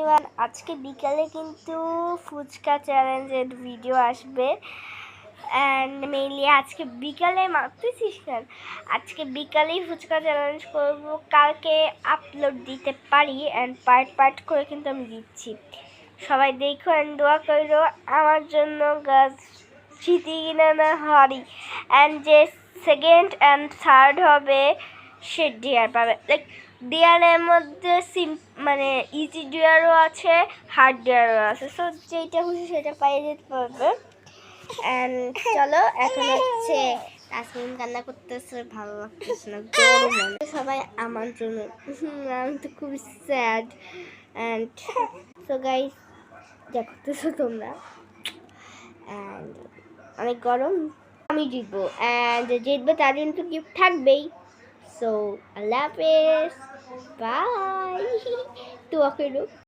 Everyone, আজকে বিকালে কিন্তু ফুচকা চ্যালেঞ্জের ভিডিও আসবে। অ্যান্ড মেইনলি আজকে বিকালে মারতেছিস কেন, আজকে বিকালেই ফুচকা চ্যালেঞ্জ করব। কালকে আপলোড দিতে পারি অ্যান্ড পার্ট করে কিন্তু আমি দিচ্ছি। সবাই দেখো অ্যান্ড দোয়া করো আমার জন্য। গাছ জিতি কিনা না হারি, অ্যান্ড যে সেকেন্ড অ্যান্ড থার্ড হবে সে ডিয়ার পাবে। লাইক ডিয়ারের মধ্যে মানে ইজি ডিয়ারও আছে, হার্ড ডিয়ারও আছে। সো যেইটা খুশি সেটা পাইয়ে যেতে পারবে। অ্যান্ড চলো, এখন হচ্ছে তাসমিন কান্না করতেছে, ভালো লাগতেছে না, গরম মানে সবাই আমার জন্য। আমি তো খুবই স্যাড। অ্যান্ড সো গাইস, যা করতেছো তোমরা, অ্যান্ড অনেক গরম, আমি জিতবো। অ্যান্ড জিতবে তার জন্য তো গিফট থাকবেই। সো আল্লাহ হাফেজ, বাই। দোয়া করো।